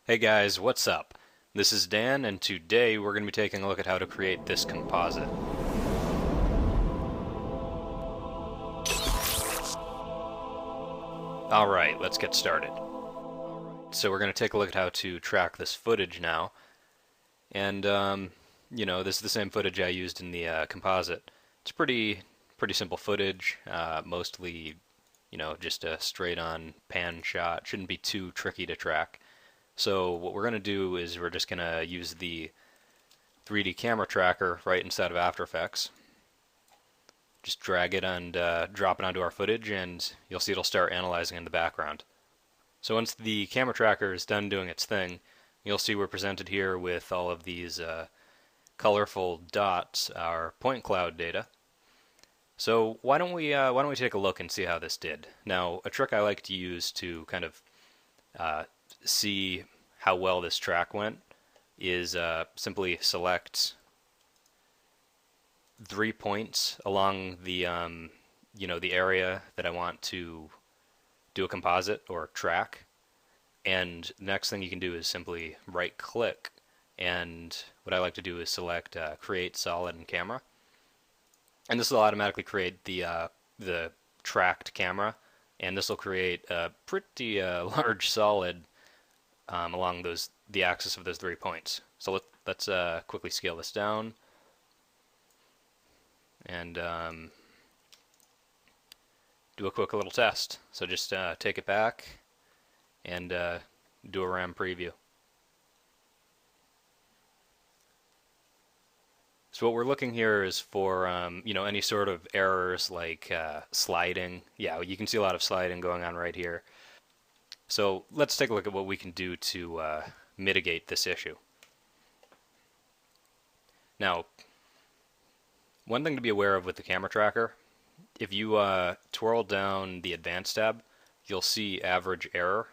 Hey guys, what's up? This is Dan, and today we're going to be taking a look at how to create this composite. Alright, let's get started. So we're going to take a look at how to track this footage now. And, this is the same footage I used in the composite. It's pretty simple footage, mostly, just a straight-on pan shot. Shouldn't be too tricky to track. So what we're going to do is we're just going to use the 3D camera tracker right inside of After Effects. Just drag it and drop it onto our footage, and you'll see it'll start analyzing in the background. So once the camera tracker is done doing its thing, you'll see we're presented here with all of these colorful dots, our point cloud data. So why don't we take a look and see how this did? Now, a trick I like to use to kind of see how well this track went is simply select 3 points along the the area that I want to do a composite or track, and the next thing you can do is simply right click, and what I like to do is select create solid in camera, and this will automatically create the tracked camera, and this will create a pretty large solid along the axis of those 3 points. So let's quickly scale this down and do a quick little test. So just take it back and do a RAM preview. So what we're looking here is for any sort of errors like sliding. Yeah, you can see a lot of sliding going on right here. So let's take a look at what we can do to mitigate this issue. Now, one thing to be aware of with the camera tracker, if you twirl down the Advanced tab, you'll see average error.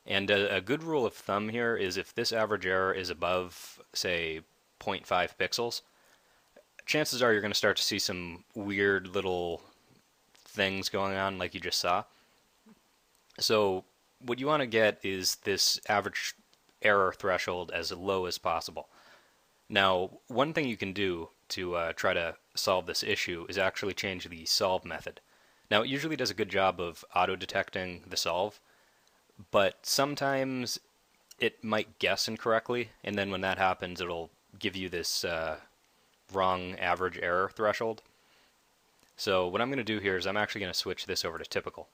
And a good rule of thumb here is if this average error is above, say, 0.5 pixels, chances are you're going to start to see some weird little things going on like you just saw. So what you want to get is this average error threshold as low as possible. Now, one thing you can do to try to solve this issue is actually change the solve method. Now, it usually does a good job of auto-detecting the solve, but sometimes it might guess incorrectly, and then when that happens, it'll give you this wrong average error threshold. So what I'm going to do here is I'm actually going to switch this over to typical.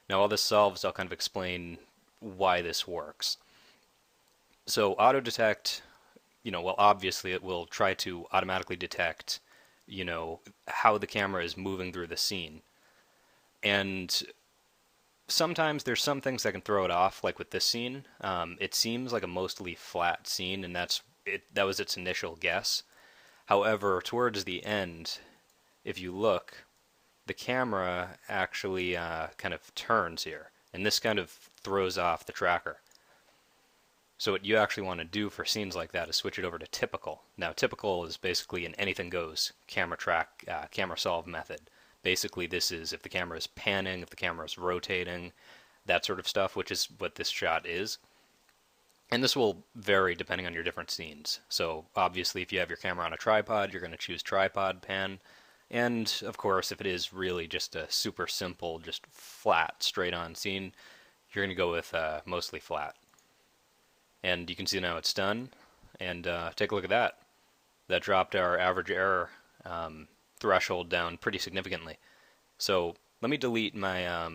Now, while this solves, I'll kind of explain why this works. So auto-detect, well, obviously it will try to automatically detect, how the camera is moving through the scene. And sometimes there's some things that can throw it off, like with this scene. It seems like a mostly flat scene, and that was its initial guess. However, towards the end, if you look, the camera actually kind of turns here, and this kind of throws off the tracker. So what you actually want to do for scenes like that is switch it over to typical. Now, typical is basically an anything goes camera solve method. Basically, this is if the camera is panning, if the camera is rotating, that sort of stuff, which is what this shot is. And this will vary depending on your different scenes. So obviously, if you have your camera on a tripod, you're going to choose tripod pan. And of course, if it is really just a super simple, just flat, straight-on scene, you're going to go with mostly flat. And you can see now it's done. And take a look at that. That dropped our average error threshold down pretty significantly. So let me delete my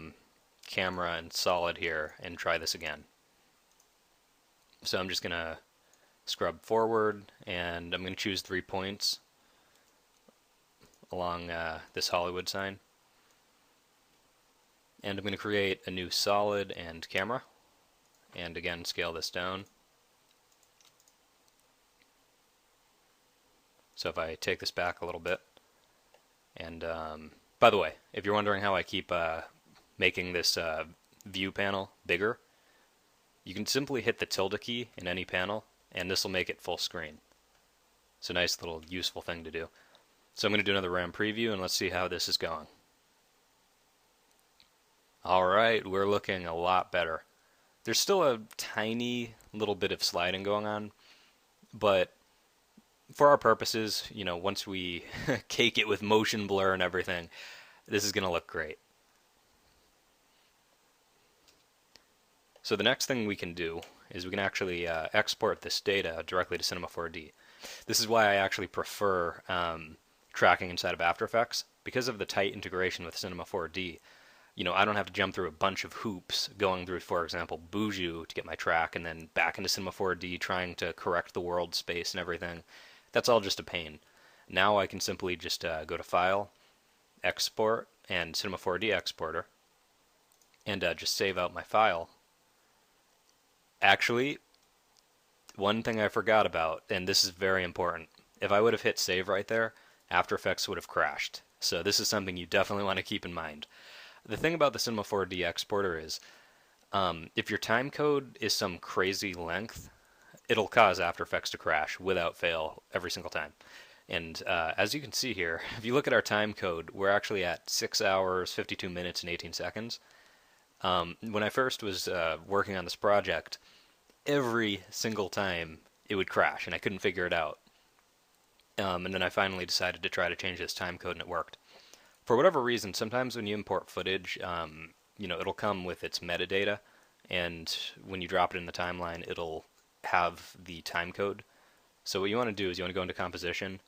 camera in solid here and try this again. So I'm just going to scrub forward, and I'm going to choose 3 points along this Hollywood sign. And I'm going to create a new solid and camera, and again scale this down. So if I take this back a little bit, and by the way, if you're wondering how I keep making this view panel bigger, you can simply hit the tilde key in any panel, and this will make it full screen. It's a nice little useful thing to do. So I'm going to do another RAM preview, and let's see how this is going. Alright, we're looking a lot better. There's still a tiny little bit of sliding going on, but for our purposes, once we cake it with motion blur and everything, this is going to look great. So the next thing we can do is we can actually export this data directly to Cinema 4D. This is why I actually prefer tracking inside of After Effects. Because of the tight integration with Cinema 4D, I don't have to jump through a bunch of hoops going through, for example, Buju to get my track and then back into Cinema 4D trying to correct the world space and everything. That's all just a pain. Now I can simply just go to File, Export, and Cinema 4D Exporter, and just save out my file. Actually, one thing I forgot about, and this is very important, if I would have hit save right there, After Effects would have crashed. So this is something you definitely want to keep in mind. The thing about the Cinema 4D exporter is, if your timecode is some crazy length, it'll cause After Effects to crash without fail every single time. And as you can see here, if you look at our timecode, we're actually at 6 hours, 52 minutes, and 18 seconds. When I first was working on this project, every single time it would crash, and I couldn't figure it out. And then I finally decided to try to change this timecode, and it worked. For whatever reason, sometimes when you import footage, it'll come with its metadata, and when you drop it in the timeline, it'll have the timecode. So what you want to do is you want to go into Composition,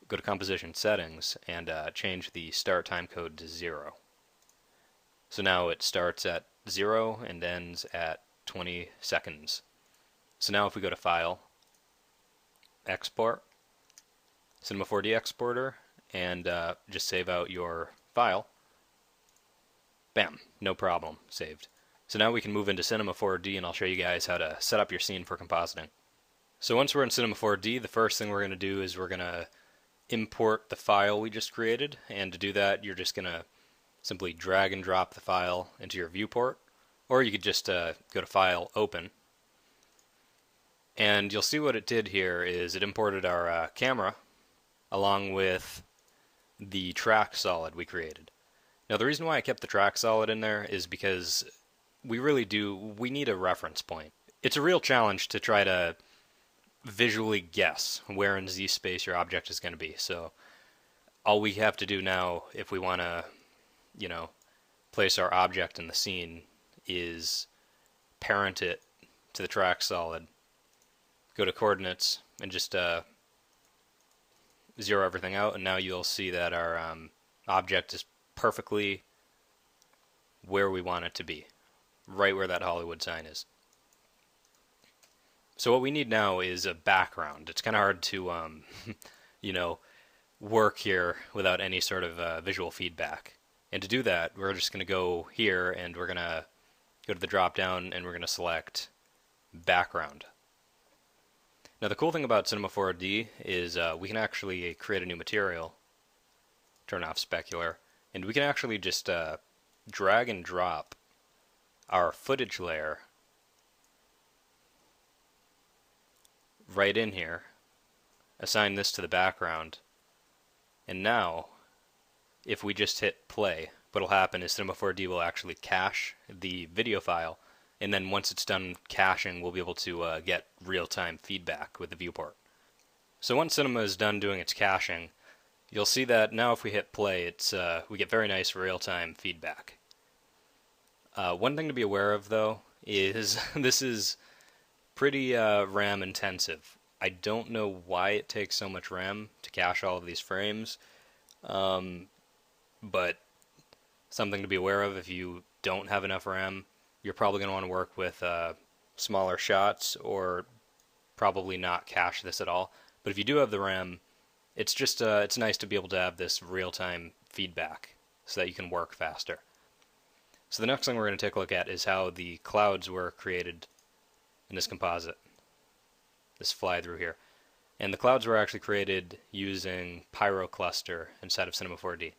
go to Composition Settings, and change the start timecode to 0. So now it starts at 0 and ends at 20 seconds. So now if we go to File, Export, Cinema 4D Exporter, and just save out your file, bam, no problem, saved. So now we can move into Cinema 4D and I'll show you guys how to set up your scene for compositing. So once we're in Cinema 4D, the first thing we're going to do is we're going to import the file we just created, and to do that you're just going to simply drag and drop the file into your viewport, or you could just go to File, Open, and you'll see what it did here is it imported our camera along with the track solid we created. Now the reason why I kept the track solid in there is because we need a reference point. It's a real challenge to try to visually guess where in Z space your object is going to be. So all we have to do now, if we want to, place our object in the scene, is parent it to the track solid, go to coordinates, and just zero everything out, and now you'll see that our object is perfectly where we want it to be, right where that Hollywood sign is. So what we need now is a background. It's kind of hard to, work here without any sort of visual feedback. And to do that, we're just going to go here and we're going to go to the drop down and we're going to select background. Now the cool thing about Cinema 4D is we can actually create a new material, turn off specular, and we can actually just drag and drop our footage layer right in here, assign this to the background, and now if we just hit play, what'll happen is Cinema 4D will actually cache the video file, and then once it's done caching, we'll be able to get real-time feedback with the viewport. So once Cinema is done doing its caching, you'll see that now if we hit play, we get very nice real-time feedback. One thing to be aware of, though, is this is pretty RAM intensive. I don't know why it takes so much RAM to cache all of these frames, but something to be aware of. If you don't have enough RAM, you're probably going to want to work with smaller shots, or probably not cache this at all. But if you do have the RAM, it's just it's nice to be able to have this real-time feedback so that you can work faster. So the next thing we're going to take a look at is how the clouds were created in this composite, this fly-through here. And the clouds were actually created using PyroCluster inside of Cinema 4D.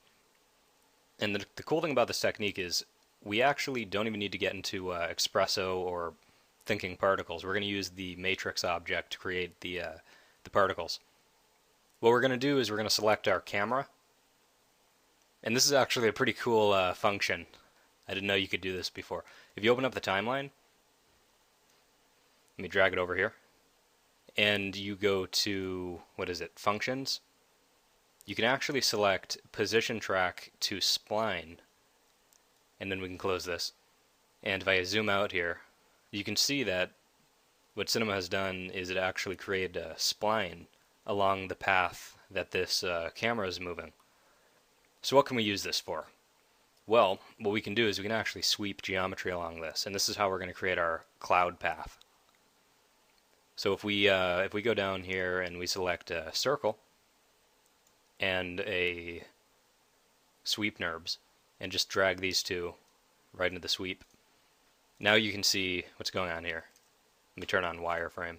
And the cool thing about this technique is we actually don't even need to get into Espresso or thinking particles. We're going to use the matrix object to create the particles. What we're going to do is we're going to select our camera. And this is actually a pretty cool function. I didn't know you could do this before. If you open up the timeline, Let me drag it over here. And you go to, what is it, functions. You can actually select position track to spline, and then we can close this. And if I zoom out here, you can see that what Cinema has done is it actually created a spline along the path that this camera is moving. So what can we use this for? Well, what we can do is we can actually sweep geometry along this, and this is how we're going to create our cloud path. So if we go down here and we select a circle and a sweep NURBS and just drag these two right into the sweep, now you can see what's going on here. Let me turn on wireframe.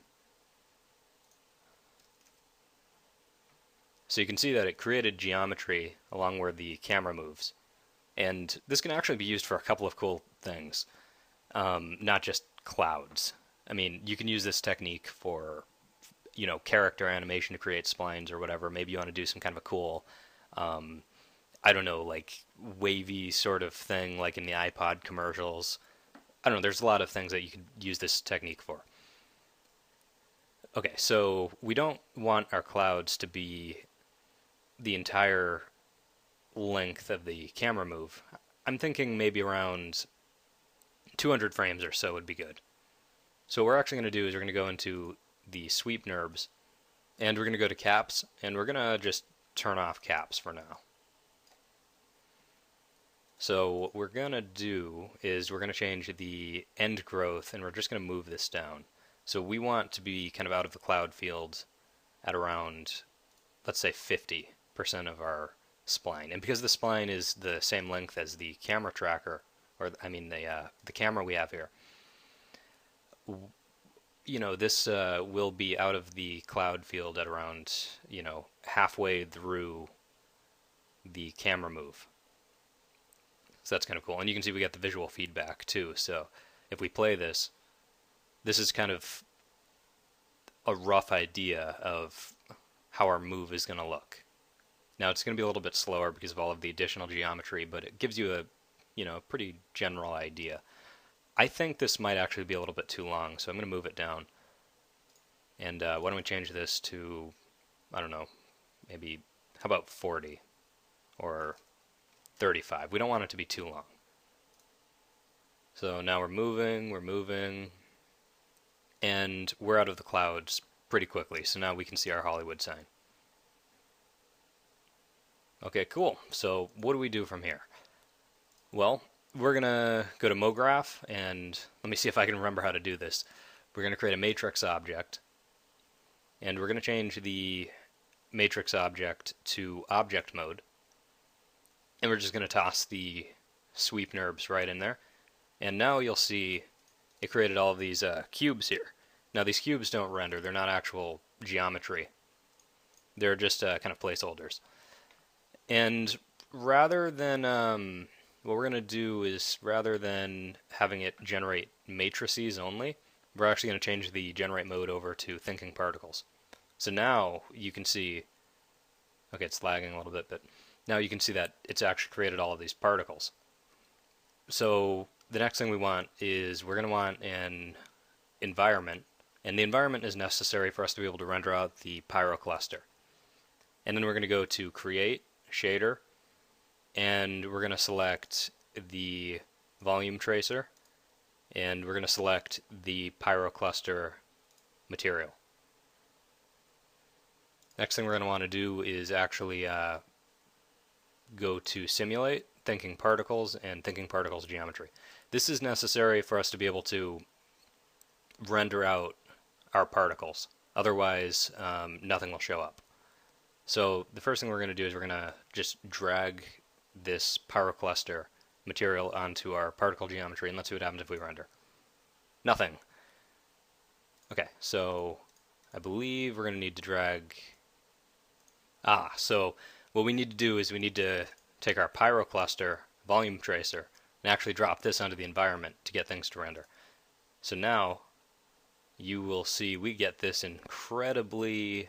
So you can see that it created geometry along where the camera moves. And this can actually be used for a couple of cool things, not just clouds. I mean, you can use this technique for, you know, character animation to create splines or whatever. Maybe you want to do some kind of a cool, I don't know, like wavy sort of thing like in the iPod commercials. I don't know, there's a lot of things that you could use this technique for. Okay, so we don't want our clouds to be the entire length of the camera move. I'm thinking maybe around 200 frames or so would be good. So what we're actually going to do is we're going to go into the sweep NURBS, and we're going to go to caps, and we're going to just turn off caps for now. So what we're going to do is we're going to change the end growth, and we're just going to move this down. So we want to be kind of out of the cloud field at around, let's say 50% of our spline. And because the spline is the same length as the camera tracker, or I mean the camera we have here, you know, this will be out of the cloud field at around, you know, halfway through the camera move. So that's kind of cool. And you can see we got the visual feedback too. So if we play this, this is kind of a rough idea of how our move is going to look. Now it's going to be a little bit slower because of all of the additional geometry, but it gives you a, you know, pretty general idea. I think this might actually be a little bit too long, so I'm going to move it down. And why don't we change this to, I don't know, maybe, how about 40 or 35? We don't want it to be too long. So now we're moving, and we're out of the clouds pretty quickly, so now we can see our Hollywood sign. Okay, cool. So what do we do from here? Well, we're going to go to MoGraph, and let me see if I can remember how to do this. We're going to create a matrix object, and we're going to change the matrix object to object mode, and we're just going to toss the sweep NURBS right in there. And now you'll see it created all of these cubes here. Now these cubes don't render, they're not actual geometry. They're just kind of placeholders. And rather than, what we're going to do is, rather than having it generate matrices only, we're actually going to change the generate mode over to thinking particles. So now you can see, okay, it's lagging a little bit, but now you can see that it's actually created all of these particles. So the next thing we want is we're going to want an environment, and the environment is necessary for us to be able to render out the PyroCluster. And then we're going to go to Create, Shader, and we're going to select the volume tracer, and we're going to select the PyroCluster material. Next thing we're going to want to do is actually go to Simulate, Thinking Particles, and Thinking Particles Geometry. This is necessary for us to be able to render out our particles. Otherwise, nothing will show up. So the first thing we're going to do is we're going to just drag this PyroCluster material onto our particle geometry, and let's see what happens if we render. Nothing. Okay, so I believe we're going to need to drag... so what we need to do is we need to take our PyroCluster volume tracer and actually drop this onto the environment to get things to render. So now you will see we get this incredibly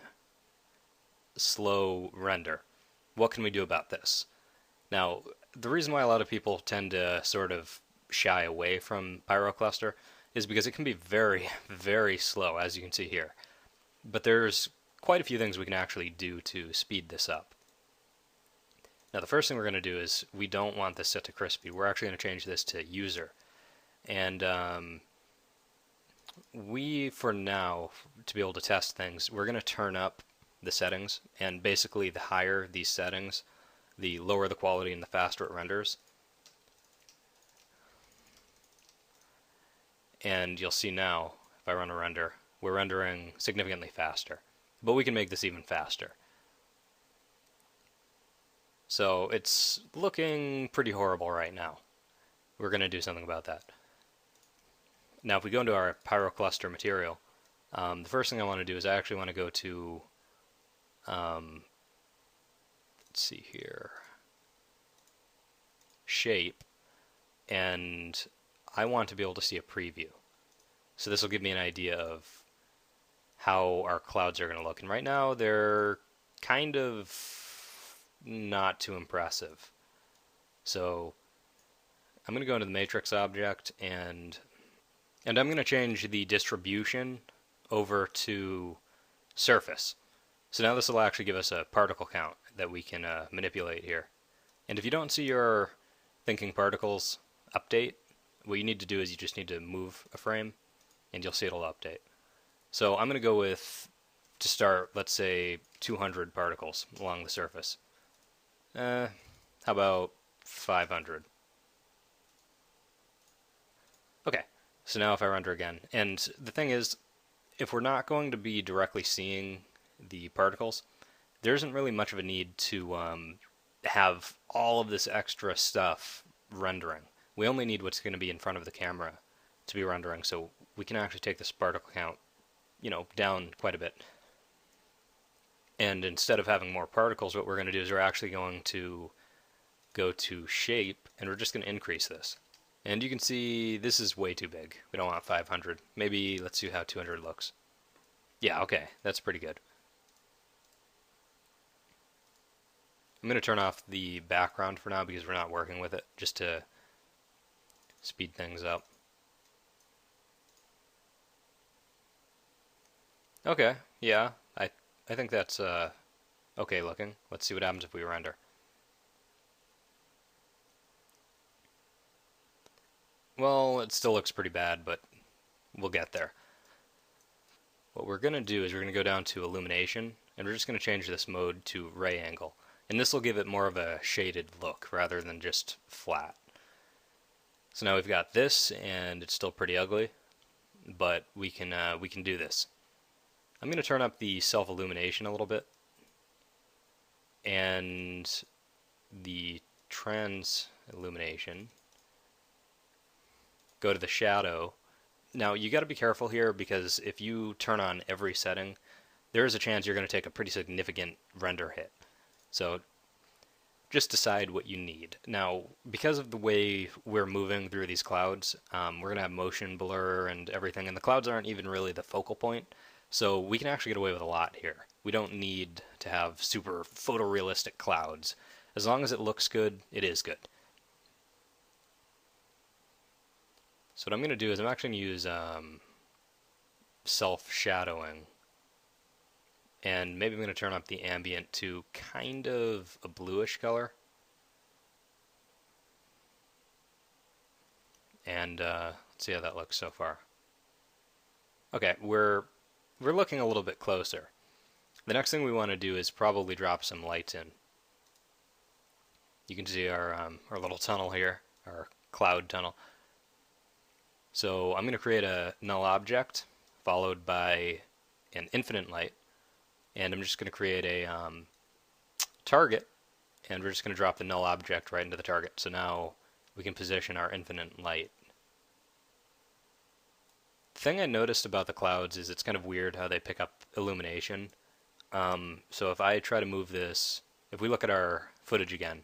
slow render. What can we do about this? Now, the reason why a lot of people tend to sort of shy away from PyroCluster is because it can be very, very slow, as you can see here. But there's quite a few things we can actually do to speed this up. Now the first thing we're going to do is we don't want this set to crispy. We're actually going to change this to user. And we, for now, to be able to test things, we're going to turn up the settings. And basically the higher these settings, the lower the quality and the faster it renders. And you'll see now, if I run a render, we're rendering significantly faster. But we can make this even faster. So it's looking pretty horrible right now. We're going to do something about that. Now if we go into our PyroCluster material, the first thing I want to do is I actually want to go to, let's see here, shape, and I want to be able to see a preview. So this will give me an idea of how our clouds are going to look. And right now they're kind of not too impressive. So I'm going to go into the matrix object and I'm going to change the distribution over to surface. So now this will actually give us a particle count that we can manipulate here. And if you don't see your thinking particles update, what you need to do is you just need to move a frame and you'll see it'll update. So I'm going to go with, to start, let's say 200 particles along the surface. How about 500? Okay, so now if I render again, and the thing is, if we're not going to be directly seeing the particles, there isn't really much of a need to have all of this extra stuff rendering. We only need what's going to be in front of the camera to be rendering, so we can actually take this particle count, down quite a bit. And instead of having more particles, what we're going to do is we're actually going to go to shape, and we're just going to increase this. And you can see this is way too big. We don't want 500. Maybe let's see how 200 looks. Yeah, okay, that's pretty good. I'm going to turn off the background for now because we're not working with it, just to speed things up. Okay, yeah, I think that's okay looking. Let's see what happens if we render. Well, it still looks pretty bad, but we'll get there. What we're going to do is we're going to go down to illumination, and we're just going to change this mode to ray angle. And this will give it more of a shaded look rather than just flat. So now we've got this, and it's still pretty ugly, but we can do this. I'm going to turn up the self-illumination a little bit, and the trans illumination. Go to the shadow. Now you got to be careful here because if you turn on every setting, there is a chance you're going to take a pretty significant render hit. So just decide what you need. Now, because of the way we're moving through these clouds, we're going to have motion blur and everything, and the clouds aren't even really the focal point. So we can actually get away with a lot here. We don't need to have super photorealistic clouds. As long as it looks good, it is good. So what I'm going to do is I'm actually going to use self-shadowing. And maybe I'm going to turn up the ambient to kind of a bluish color. And let's see how that looks so far. Okay, we're looking a little bit closer. The next thing we want to do is probably drop some lights in. You can see our little tunnel here, our cloud tunnel. So I'm going to create a null object followed by an infinite light, and I'm just going to create a target, and we're just going to drop the null object right into the target. So now we can position our infinite light. The thing I noticed about the clouds is it's kind of weird how they pick up illumination. So if I try to move this, if we look at our footage again,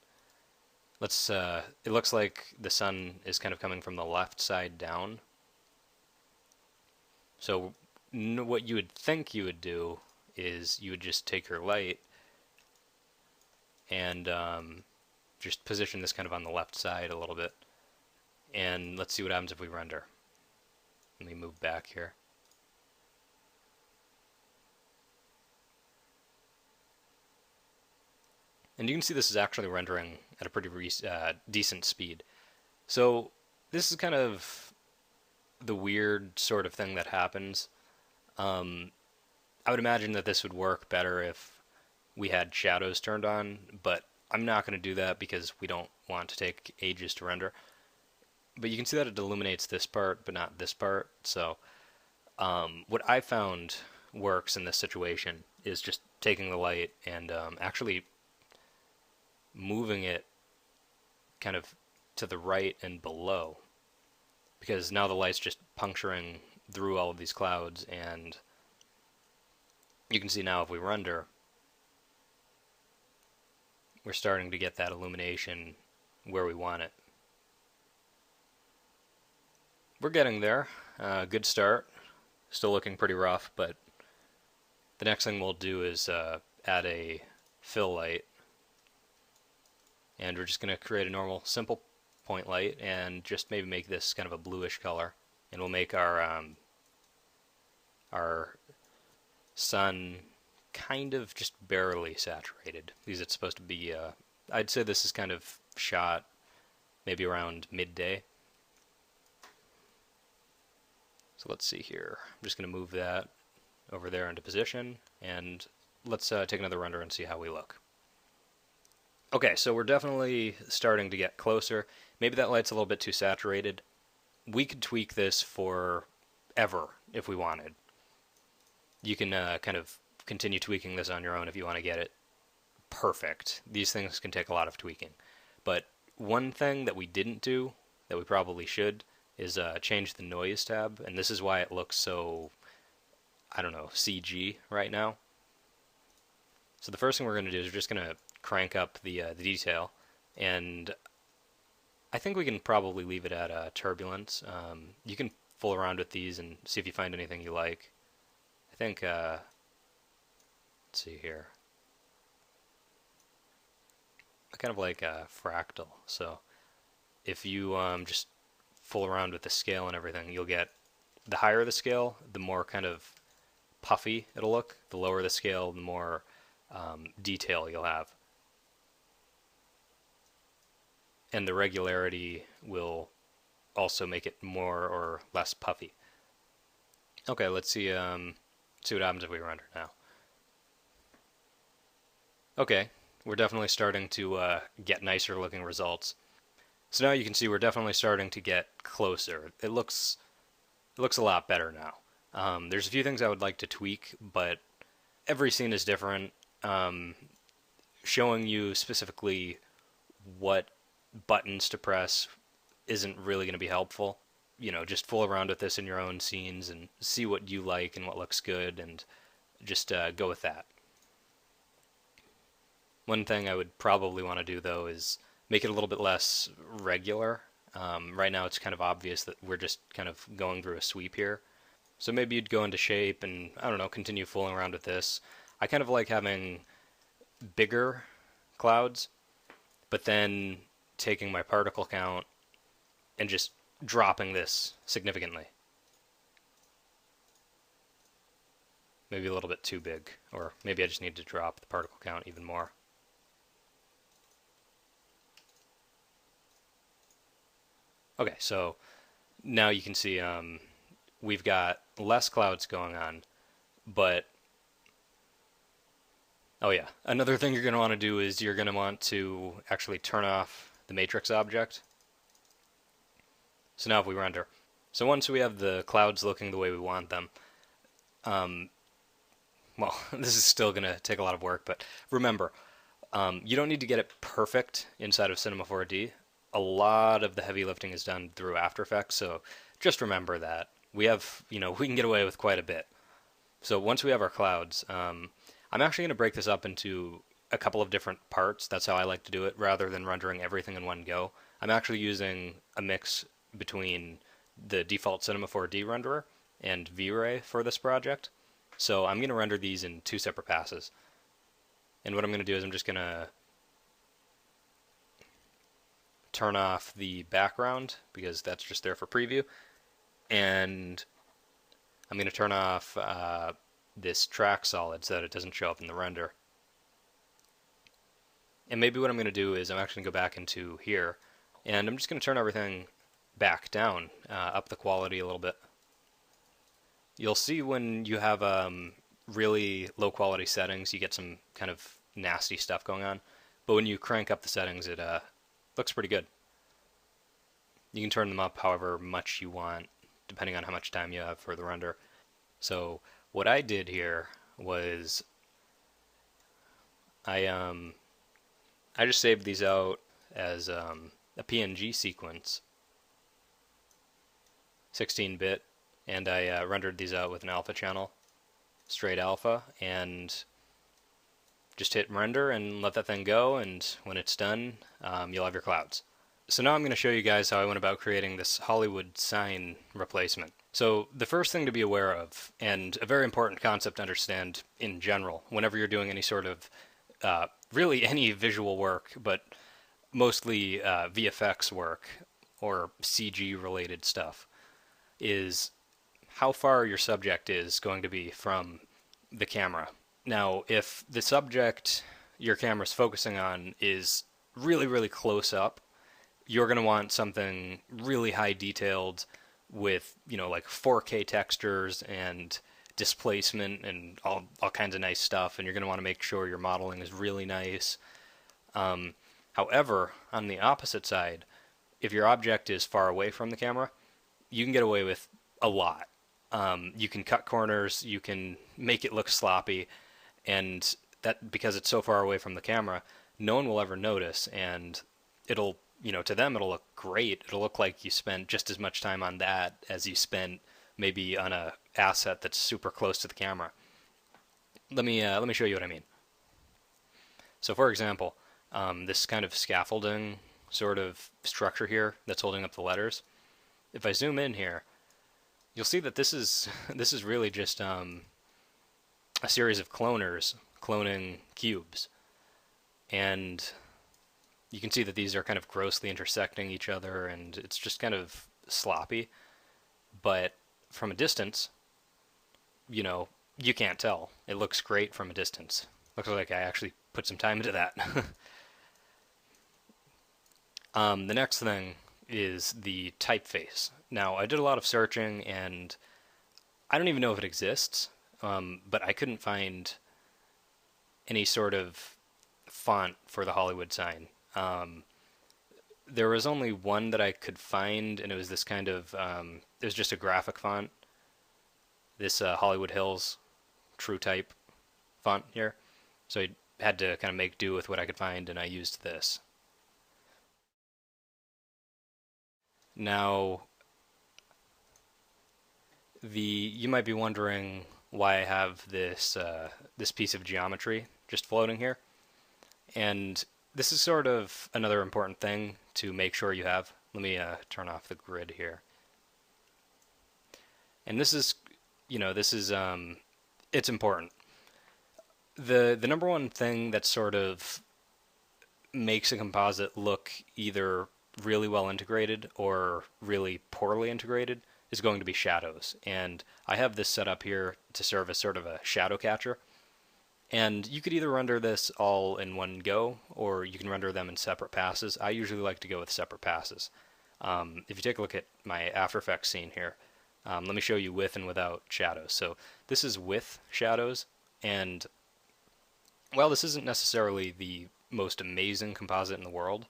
it looks like the sun is kind of coming from the left side down. So what you would think you would do is you would just take your light and just position this kind of on the left side a little bit. And let's see what happens if we render. Let me move back here. And you can see this is actually rendering at a pretty decent speed. So this is kind of the weird sort of thing that happens. I would imagine that this would work better if we had shadows turned on, but I'm not going to do that because we don't want to take ages to render. But you can see that it illuminates this part, but not this part. So what I found works in this situation is just taking the light and actually moving it kind of to the right and below, because now the light's just puncturing through all of these clouds, and you can see now if we render, we're starting to get that illumination where we want it. We're getting there. Good start. Still looking pretty rough, but the next thing we'll do is add a fill light. And we're just going to create a normal simple point light and just maybe make this kind of a bluish color. And we'll make our sun kind of just barely saturated, because it's supposed to be, I'd say this is kind of shot maybe around midday. So let's see here. I'm just going to move that over there into position, and let's take another render and see how we look. Okay, so we're definitely starting to get closer. Maybe that light's a little bit too saturated. We could tweak this for ever if we wanted. You can kind of continue tweaking this on your own if you want to get it perfect. These things can take a lot of tweaking. But one thing that we didn't do, that we probably should, is change the noise tab, and this is why it looks so, I don't know, CG right now. So the first thing we're going to do is we're just going to crank up the detail, and I think we can probably leave it at turbulence. You can fool around with these and see if you find anything you like. I think, let's see here. I kind of like fractal, so if you just fool around with the scale and everything, you'll get, the higher the scale, the more kind of puffy it'll look. The lower the scale, the more detail you'll have. And the regularity will also make it more or less puffy. Okay, let's see what happens if we render now. Okay, we're definitely starting to get nicer looking results. So now you can see we're definitely starting to get closer. It looks a lot better now. There's a few things I would like to tweak, but every scene is different. Showing you specifically what buttons to press isn't really going to be helpful. You know, just fool around with this in your own scenes and see what you like and what looks good, and just go with that. One thing I would probably want to do, though, is make it a little bit less regular. Right now it's kind of obvious that we're just kind of going through a sweep here. So maybe you'd go into shape and, I don't know, continue fooling around with this. I kind of like having bigger clouds, but then taking my particle count and just dropping this significantly. Maybe a little bit too big, or maybe I just need to drop the particle count even more. Okay, so now you can see we've got less clouds going on, but oh yeah, another thing you're going to want to do is you're going to want to actually turn off the matrix object. So now if we render, so once we have the clouds looking the way we want them, well, this is still going to take a lot of work, but remember, you don't need to get it perfect inside of Cinema 4D. A lot of the heavy lifting is done through After Effects, so just remember that. We have, we can get away with quite a bit. So once we have our clouds, I'm actually going to break this up into a couple of different parts. That's how I like to do it, rather than rendering everything in one go. I'm actually using a mix between the default Cinema 4D renderer and V-Ray for this project. So I'm going to render these in 2 separate passes. And what I'm going to do is I'm just going to turn off the background, because that's just there for preview. And I'm going to turn off this track solid so that it doesn't show up in the render. And maybe what I'm going to do is I'm actually going to go back into here, and I'm just going to turn everything back down, up the quality a little bit. You'll see when you have really low quality settings, you get some kind of nasty stuff going on. But when you crank up the settings, it looks pretty good. You can turn them up however much you want, depending on how much time you have for the render. So what I did here was I just saved these out as a PNG sequence, 16-bit, and I rendered these out with an alpha channel, straight alpha, and just hit render and let that thing go, and when it's done, you'll have your clouds. So now I'm going to show you guys how I went about creating this Hollywood sign replacement. So the first thing to be aware of, and a very important concept to understand in general, whenever you're doing any sort of really any visual work, but mostly VFX work or CG related stuff, is how far your subject is going to be from the camera. Now, if the subject your camera's focusing on is really, really close up, you're going to want something really high detailed with, like 4K textures and displacement and all kinds of nice stuff, and you're going to want to make sure your modeling is really nice. However, on the opposite side, if your object is far away from the camera, you can get away with a lot. You can cut corners, you can make it look sloppy, and that, because it's so far away from the camera, no one will ever notice, and it'll, to them it'll look great. It'll look like you spent just as much time on that as you spent maybe on a asset that's super close to the camera. Let me show you what I mean. So for example, this kind of scaffolding sort of structure here that's holding up the letters. If I zoom in here, you'll see that this is really just a series of cloners cloning cubes, and you can see that these are kind of grossly intersecting each other, and it's just kind of sloppy. But from a distance, you can't tell. It looks great from a distance. Looks like I actually put some time into that. The next thing is the typeface. Now, I did a lot of searching, and I don't even know if it exists, but I couldn't find any sort of font for the Hollywood sign. There was only one that I could find, and it was this kind of, it was just a graphic font. This Hollywood Hills True Type font here. So I had to kind of make do with what I could find, and I used this. Now, you might be wondering why I have this this piece of geometry just floating here, and this is sort of another important thing to make sure you have. Let me turn off the grid here. And this is, it's important. The number one thing that sort of makes a composite look either really well integrated or really poorly integrated is going to be shadows. And I have this set up here to serve as sort of a shadow catcher. And you could either render this all in one go, or you can render them in separate passes. I usually like to go with separate passes. If you take a look at my After Effects scene here, let me show you with and without shadows. So this is with shadows, and while this isn't necessarily the most amazing composite in the world,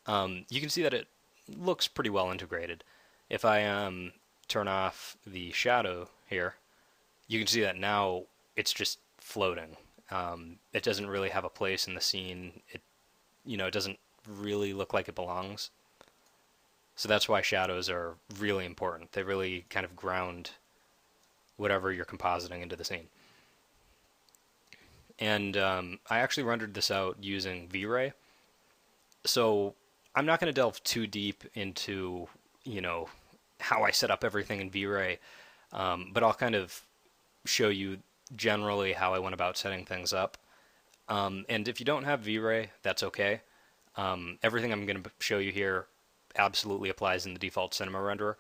you can see that it looks pretty well integrated. If I turn off the shadow here, you can see that now it's just floating. It doesn't really have a place in the scene. It doesn't really look like it belongs. So that's why shadows are really important. They really kind of ground whatever you're compositing into the scene. And I actually rendered this out using V-Ray. So I'm not going to delve too deep into, how I set up everything in V-Ray, but I'll kind of show you generally how I went about setting things up. And if you don't have V-Ray, that's okay. Everything I'm going to show you here absolutely applies in the default cinema renderer.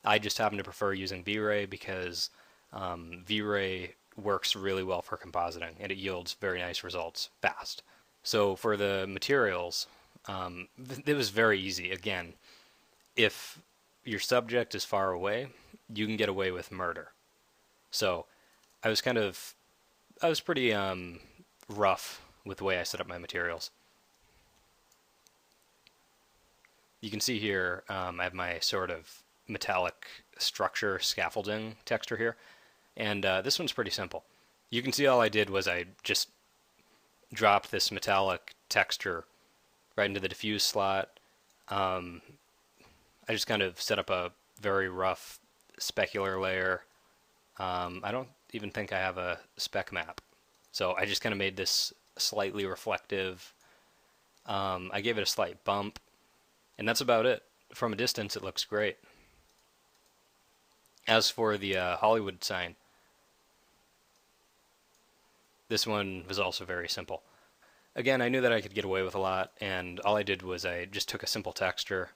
I just happen to prefer using V-Ray because V-Ray works really well for compositing and it yields very nice results fast. So for the materials, it was very easy. Again, if your subject is far away, you can get away with murder. So I was kind of, I was pretty rough with the way I set up my materials. You can see here I have my sort of metallic structure scaffolding texture here, and this one's pretty simple. You can see all I did was I just dropped this metallic texture right into the diffuse slot. I just kind of set up a very rough specular layer. I don't even think I have a spec map, so I just kind of made this slightly reflective. I gave it a slight bump, and that's about it. From a distance, it looks great. As for the Hollywood sign, this one was also very simple. Again, I knew that I could get away with a lot, and all I did was I just took a simple texture,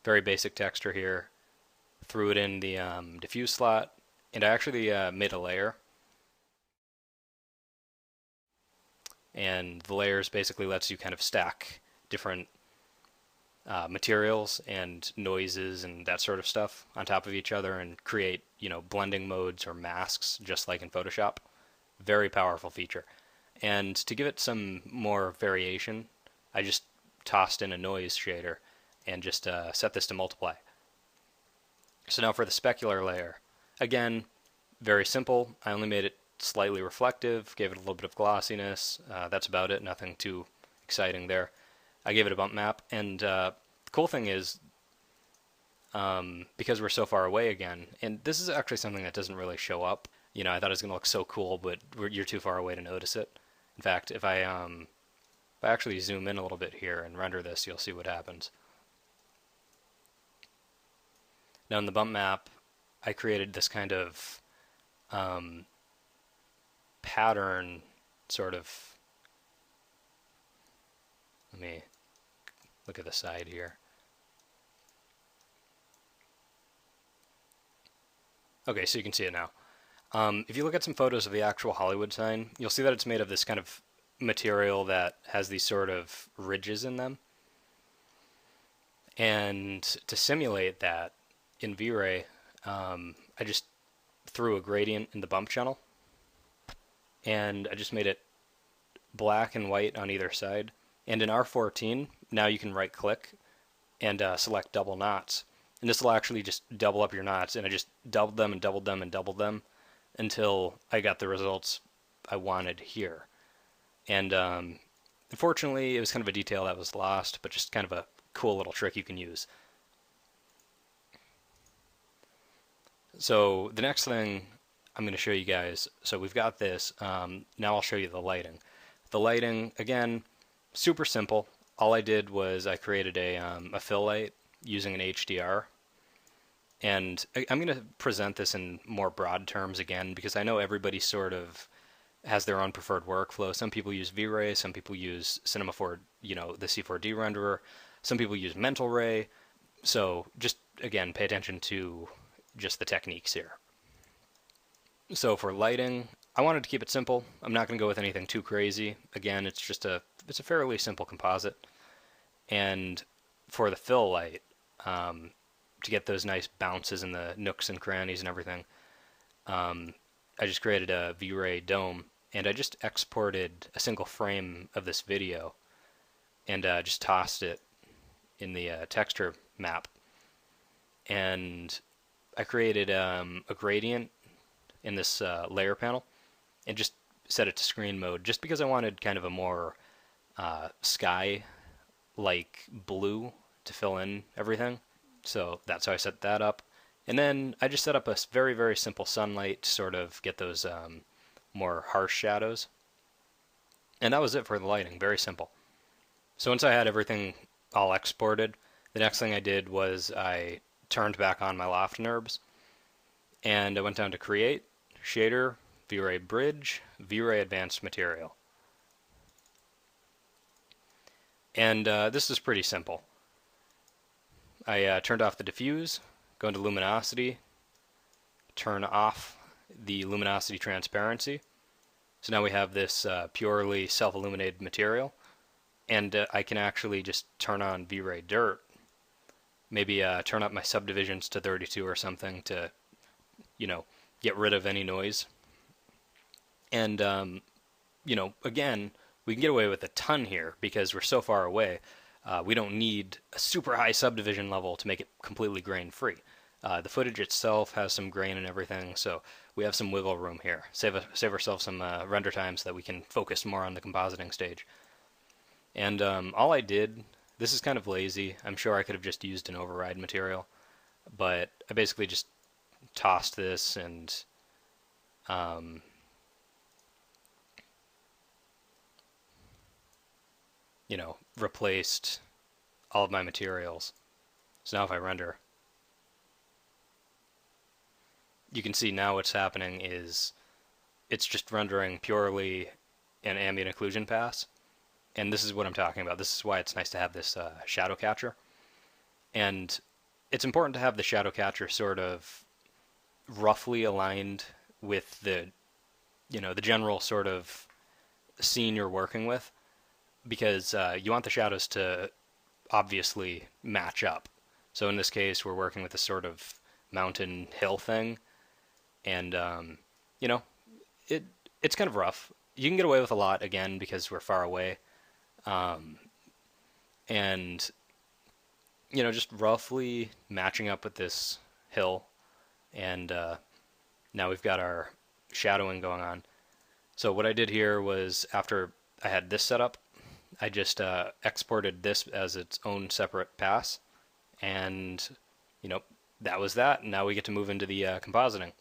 very basic texture here, threw it in the diffuse slot, and I actually made a layer. And the layers basically lets you kind of stack different materials and noises and that sort of stuff on top of each other and create, blending modes or masks just like in Photoshop. Very powerful feature. And to give it some more variation, I just tossed in a noise shader and just set this to multiply. So now for the specular layer, again, very simple. I only made it slightly reflective, gave it a little bit of glossiness. That's about it, nothing too exciting there. I gave it a bump map, and the cool thing is, because we're so far away again, and this is actually something that doesn't really show up. I thought it was going to look so cool, but you're too far away to notice it. In fact, if I actually zoom in a little bit here and render this, you'll see what happens. Now in the bump map, I created this kind of pattern, sort of. Let me look at the side here. Okay, so you can see it now. If you look at some photos of the actual Hollywood sign, you'll see that it's made of this kind of material that has these sort of ridges in them. And to simulate that in V-Ray, I just threw a gradient in the bump channel, and I just made it black and white on either side. And in R14, now you can right click and select double knots. And this will actually just double up your knots, and I just doubled them and doubled them and doubled them until I got the results I wanted here. And unfortunately, it was kind of a detail that was lost, but just kind of a cool little trick you can use. So the next thing I'm going to show you guys, so we've got this, now I'll show you the lighting. The lighting, again, super simple. All I did was I created a fill light using an HDR. And I'm going to present this in more broad terms again, because I know everybody sort of has their own preferred workflow. Some people use V-Ray, some people use Cinema 4, the C4D renderer. Some people use Mental Ray. So just, again, pay attention to just the techniques here. So for lighting, I wanted to keep it simple. I'm not going to go with anything too crazy. Again, it's a fairly simple composite. And for the fill light, to get those nice bounces in the nooks and crannies and everything, I just created a V-Ray dome, and I just exported a single frame of this video and just tossed it in the texture map. And I created a gradient in this layer panel and just set it to screen mode, just because I wanted kind of a more sky-like blue to fill in everything. So that's how I set that up. And then I just set up a very, very simple sunlight to sort of get those more harsh shadows. And that was it for the lighting, very simple. So once I had everything all exported, the next thing I did was I turned back on my loft NURBS, and I went down to Create, Shader, V-Ray Bridge, V-Ray Advanced Material. And this is pretty simple. I turned off the diffuse, go into luminosity, turn off the luminosity transparency. So now we have this purely self-illuminated material, and I can actually just turn on V-Ray Dirt. Maybe turn up my subdivisions to 32 or something to, get rid of any noise. And, again, we can get away with a ton here because we're so far away. We don't need a super high subdivision level to make it completely grain-free. The footage itself has some grain and everything, so we have some wiggle room here. Save ourselves some render time so that we can focus more on the compositing stage. And all I did, this is kind of lazy. I'm sure I could have just used an override material, but I basically just tossed this and replaced all of my materials. So now if I render, you can see now what's happening is it's just rendering purely an ambient occlusion pass. And this is what I'm talking about. This is why it's nice to have this shadow catcher. And it's important to have the shadow catcher sort of roughly aligned with the general sort of scene you're working with, because you want the shadows to obviously match up. So in this case, we're working with a sort of mountain hill thing, and it's kind of rough. You can get away with a lot again because we're far away, and just roughly matching up with this hill, and now we've got our shadowing going on. So what I did here was, after I had this set up, I just exported this as its own separate pass, and that was that. Now we get to move into the compositing.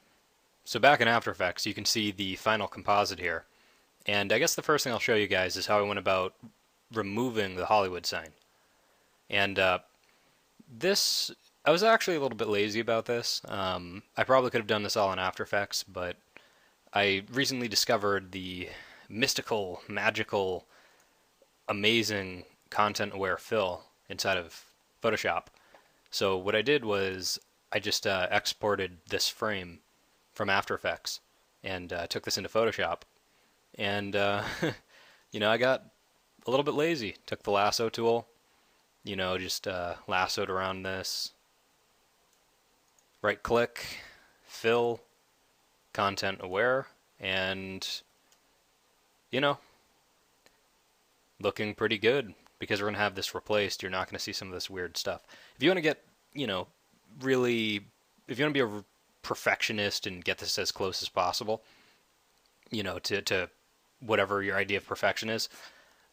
So back in After Effects, you can see the final composite here, and I guess the first thing I'll show you guys is how I went about removing the Hollywood sign. And this, I was actually a little bit lazy about this. I probably could have done this all in After Effects, but I recently discovered the mystical, magical, amazing content-aware fill inside of Photoshop. So what I did was I just exported this frame from After Effects and took this into Photoshop. And, I got a little bit lazy. Took the lasso tool, just lassoed around this. Right-click, fill, content aware, and looking pretty good, because we're going to have this replaced. You're not going to see some of this weird stuff. If you want to get, really, if you want to be a perfectionist and get this as close as possible, to whatever your idea of perfection is,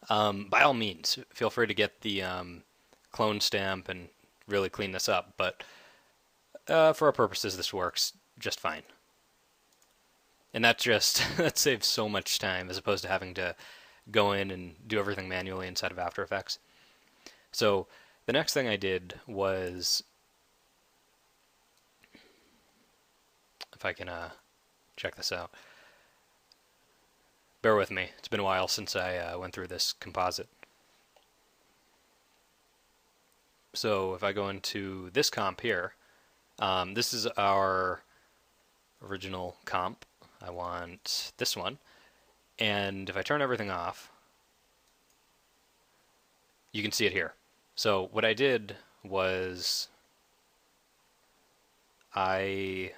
by all means, feel free to get the clone stamp and really clean this up. But for our purposes, this works just fine. And that saves so much time as opposed to having to go in and do everything manually inside of After Effects. So the next thing I did was, if I can check this out. Bear with me. It's been a while since I went through this composite. So if I go into this comp here, this is our original comp. I want this one. And if I turn everything off, you can see it here. So what I did was I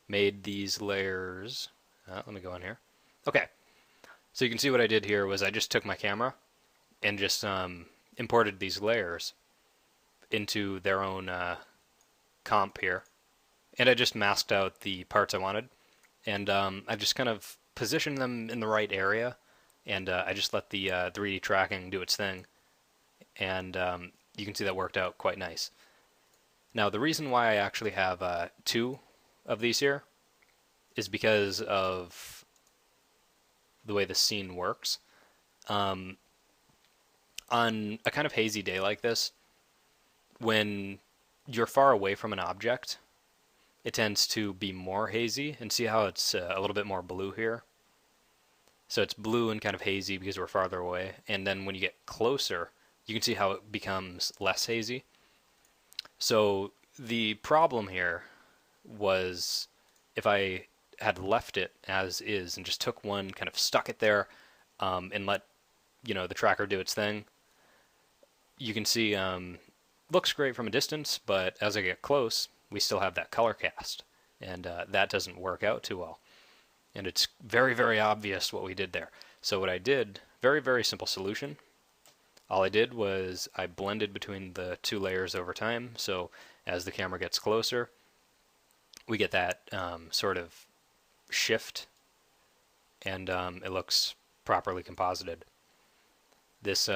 made these layers. Let me go in here. Okay. So you can see what I did here was I just took my camera and just imported these layers into their own comp here. And I just masked out the parts I wanted. And I just kind of positioned them in the right area. And I just let the 3D tracking do its thing. And you can see that worked out quite nice. Now, the reason why I actually have 2 of these here is because of the way the scene works. On a kind of hazy day like this, when you're far away from an object, it tends to be more hazy. And see how it's a little bit more blue here? So it's blue and kind of hazy because we're farther away. And then when you get closer, you can see how it becomes less hazy. So the problem here was if I had left it as is and just took one, kind of stuck it there, and let the tracker do its thing, you can see looks great from a distance, but as I get close, we still have that color cast, and that doesn't work out too well. And it's very, very obvious what we did there. So what I did, very, very simple solution. All I did was I blended between the two layers over time, so as the camera gets closer, we get that sort of shift, and it looks properly composited. This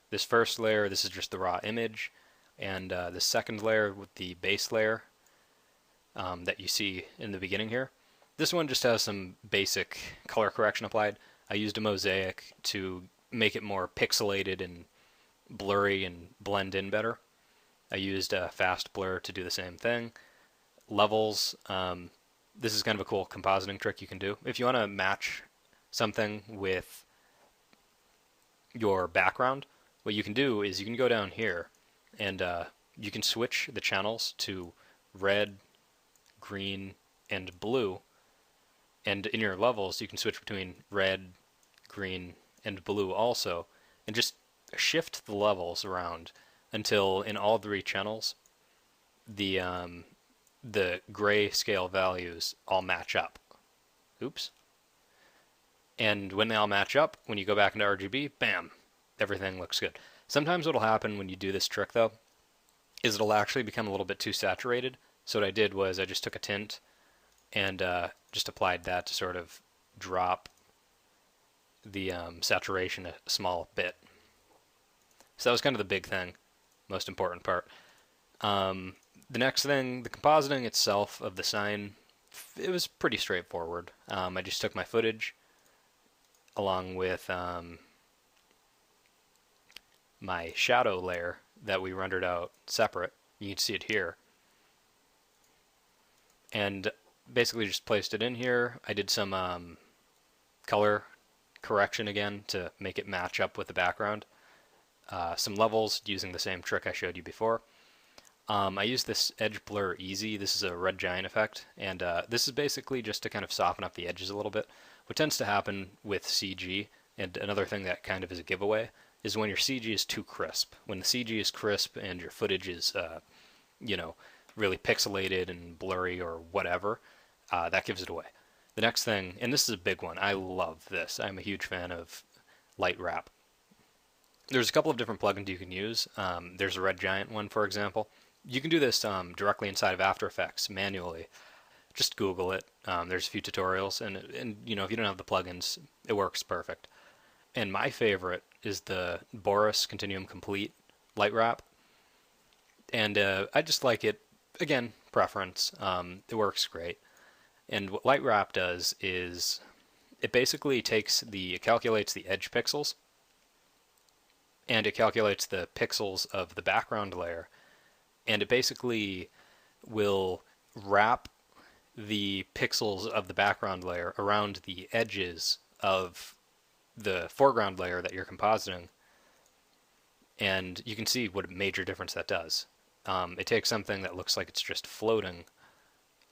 this first layer, this is just the raw image, and the second layer with the base layer that you see in the beginning here, this one just has some basic color correction applied. I used a mosaic to make it more pixelated and blurry and blend in better. I used a fast blur to do the same thing. Levels, this is kind of a cool compositing trick you can do. If you want to match something with your background, what you can do is you can go down here and you can switch the channels to red, green, and blue. And in your levels, you can switch between red, green, and blue also, and just shift the levels around until in all three channels, the gray scale values all match up. Oops. And when they all match up, when you go back into RGB, bam, everything looks good. Sometimes what'll happen when you do this trick though, is it'll actually become a little bit too saturated. So what I did was I just took a tint and just applied that to sort of drop the saturation a small bit. So that was kind of the big thing, most important part. The next thing, the compositing itself of the sign, it was pretty straightforward. I just took my footage along with my shadow layer that we rendered out separate. You can see it here. And basically just placed it in here. I did some color correction again to make it match up with the background. Some levels using the same trick I showed you before. I used this edge blur easy. This is a red giant effect, and this is basically just to kind of soften up the edges a little bit. What tends to happen with CG, and another thing that kind of is a giveaway, is when your CG is too crisp. When the CG is crisp and your footage is, really pixelated and blurry or whatever, that gives it away. The next thing, and this is a big one, I love this. I'm a huge fan of light wrap. There's a couple of different plugins you can use. There's a red giant one, for example. You can do this directly inside of After Effects manually. Just Google it. There's a few tutorials, and if you don't have the plugins, it works perfect. And my favorite is the Boris Continuum Complete light wrap, and I just like it. Again, preference. It works great. And what light wrap does is it basically it calculates the edge pixels, and it calculates the pixels of the background layer, and it basically will wrap the pixels of the background layer around the edges of the foreground layer that you're compositing, and you can see what a major difference that does. It takes something that looks like it's just floating,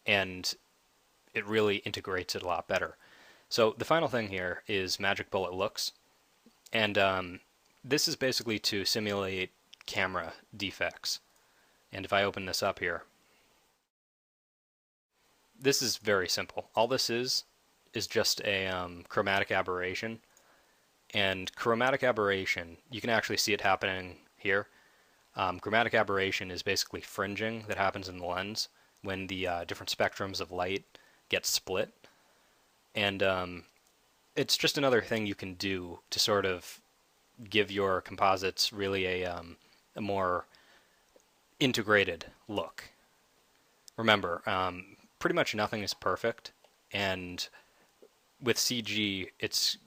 and it really integrates it a lot better. So the final thing here is Magic Bullet looks, and this is basically to simulate camera defects. And if I open this up here, this is very simple. All this is just a chromatic aberration. And chromatic aberration, you can actually see it happening here. Chromatic aberration is basically fringing that happens in the lens when the different spectrums of light get split. And it's just another thing you can do to sort of give your composites really a more integrated look. Remember, pretty much nothing is perfect, and with CG, it's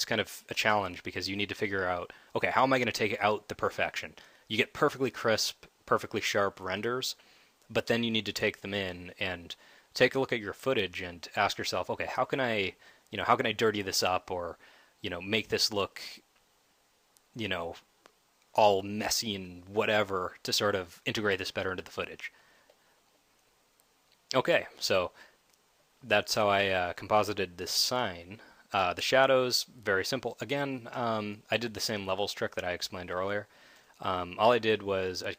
kind of a challenge because you need to figure out, okay, how am I going to take out the perfection? You get perfectly crisp, perfectly sharp renders, but then you need to take them in and take a look at your footage and ask yourself, okay, how can I dirty this up or, make this look, all messy and whatever to sort of integrate this better into the footage. Okay, so that's how I composited this sign. The shadows, very simple. Again, I did the same levels trick that I explained earlier. All I did was I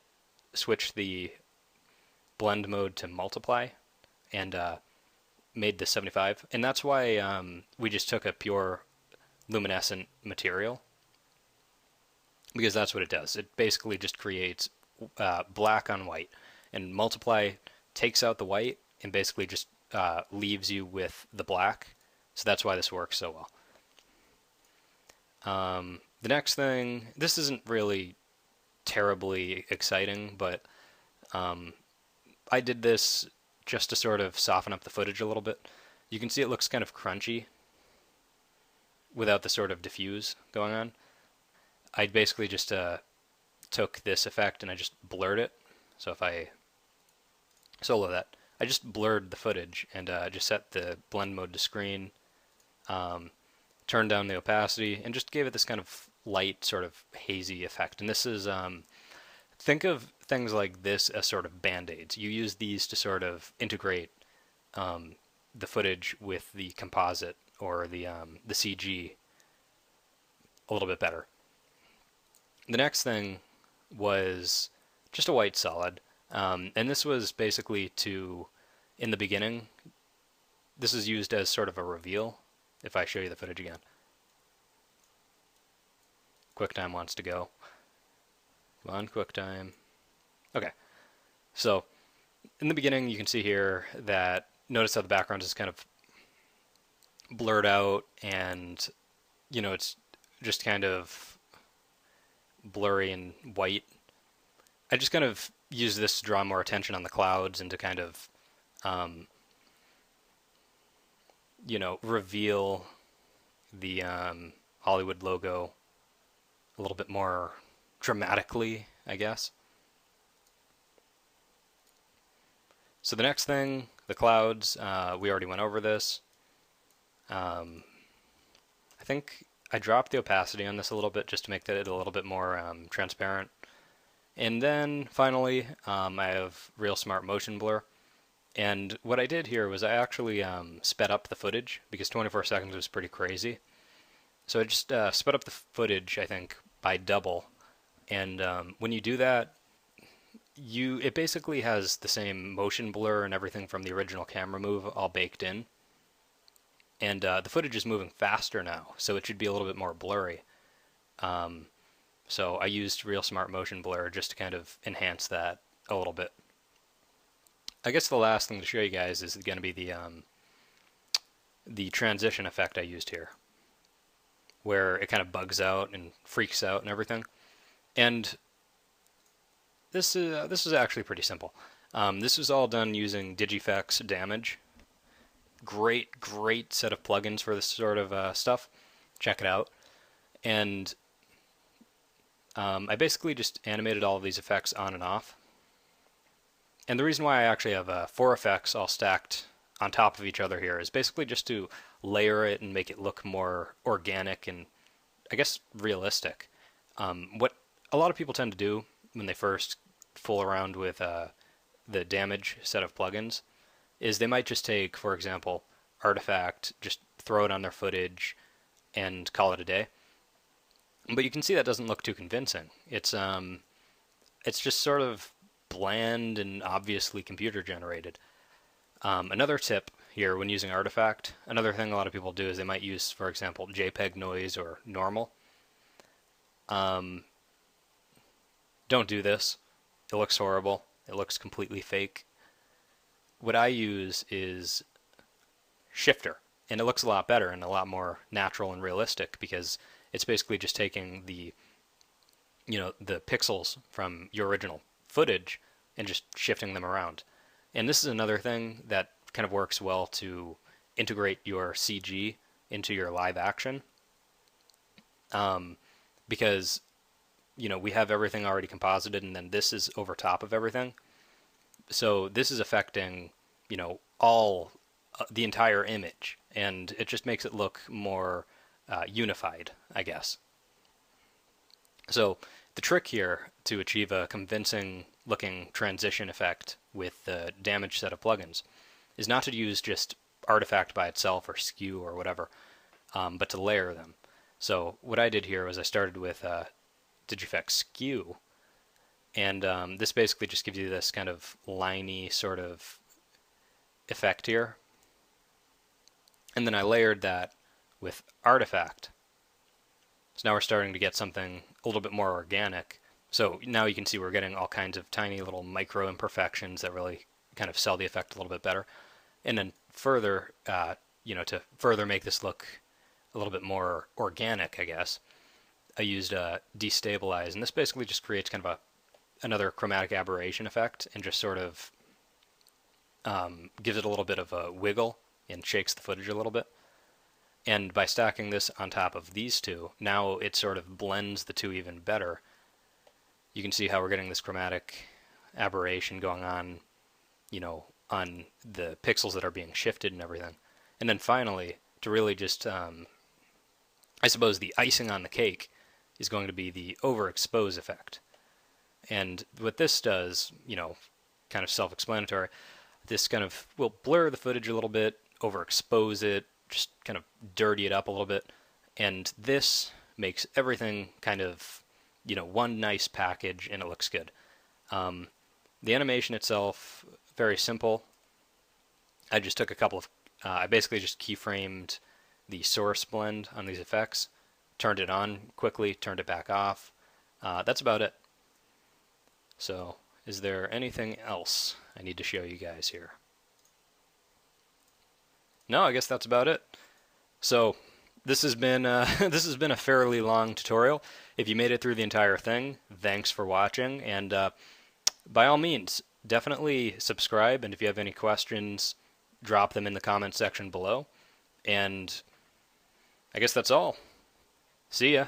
switched the blend mode to multiply and made this 75. And that's why we just took a pure luminescent material, because that's what it does. It basically just creates black on white, and multiply takes out the white and basically just leaves you with the black. So that's why this works so well. The next thing, this isn't really terribly exciting, but I did this just to sort of soften up the footage a little bit. You can see it looks kind of crunchy without the sort of diffuse going on. I basically just took this effect and I just blurred it. So if I solo that, I just blurred the footage and just set the blend mode to screen, turned down the opacity, and just gave it this kind of light, sort of hazy effect. And this is, think of things like this as sort of band-aids. You use these to sort of integrate the footage with the composite or the CG a little bit better. The next thing was just a white solid, and this was basically to, in the beginning, this is used as sort of a reveal. If I show you the footage again. QuickTime wants to go. Come on, QuickTime. Okay, so in the beginning you can see here that, notice how the background is kind of blurred out and, you know, it's just kind of blurry and white. I just kind of use this to draw more attention on the clouds and to kind of, you know, reveal the Hollywood logo a little bit more dramatically, I guess. So the next thing, the clouds, we already went over this. I think I dropped the opacity on this a little bit just to make it a little bit more transparent. And then finally, I have Real Smart Motion Blur. And what I did here was I actually sped up the footage because 24 seconds was pretty crazy. So I just sped up the footage, I think, by double. And when you do that, it basically has the same motion blur and everything from the original camera move all baked in. And the footage is moving faster now, so it should be a little bit more blurry. So I used Real Smart Motion Blur just to kind of enhance that a little bit. I guess the last thing to show you guys is going to be the transition effect I used here, where it kind of bugs out and freaks out and everything. And this is actually pretty simple. This was all done using Digifx Damage. Great set of plugins for this sort of stuff. Check it out. And I basically just animated all of these effects on and off. And the reason why I actually have 4 effects all stacked on top of each other here is basically just to layer it and make it look more organic and, I guess, realistic. What a lot of people tend to do when they first fool around with the Damage set of plugins is they might just take, for example, Artifact, just throw it on their footage and call it a day. But you can see that doesn't look too convincing. It's just sort of bland and obviously computer generated. Another tip here when using Artifact, another thing a lot of people do is they might use, for example, JPEG noise or normal. Don't do this. It looks horrible. It looks completely fake. What I use is Shifter, and it looks a lot better and a lot more natural and realistic because it's basically just taking the pixels from your original footage and just shifting them around. And this is another thing that kind of works well to integrate your CG into your live action, because we have everything already composited and then this is over top of everything. So this is affecting all the entire image, and it just makes it look more unified, I guess. So The trick here to achieve a convincing looking transition effect with the damaged set of plugins is not to use just artifact by itself or skew or whatever, but to layer them. So what I did here was I started with Digifect skew, and this basically just gives you this kind of liney sort of effect here. And then I layered that with artifact. So now we're starting to get something a little bit more organic. So now you can see we're getting all kinds of tiny little micro imperfections that really kind of sell the effect a little bit better. And then further, to further make this look a little bit more organic, I guess, I used destabilize, and this basically just creates kind of another chromatic aberration effect and just sort of gives it a little bit of a wiggle and shakes the footage a little bit. And by stacking this on top of these two, now it sort of blends the two even better. You can see how we're getting this chromatic aberration going on, on the pixels that are being shifted and everything. And then finally, to really just, I suppose the icing on the cake is going to be the overexpose effect. And what this does, kind of self-explanatory, this kind of will blur the footage a little bit, overexpose it, just kind of dirty it up a little bit, and this makes everything kind of, one nice package, and it looks good. The animation itself, very simple. I just took a couple of, I basically just keyframed the source blend on these effects, turned it on quickly, turned it back off. That's about it. So, is there anything else I need to show you guys here? No, I guess that's about it. So, this has been this has been a fairly long tutorial. If you made it through the entire thing, thanks for watching, and by all means, definitely subscribe, and if you have any questions, drop them in the comment section below. And I guess that's all. See ya.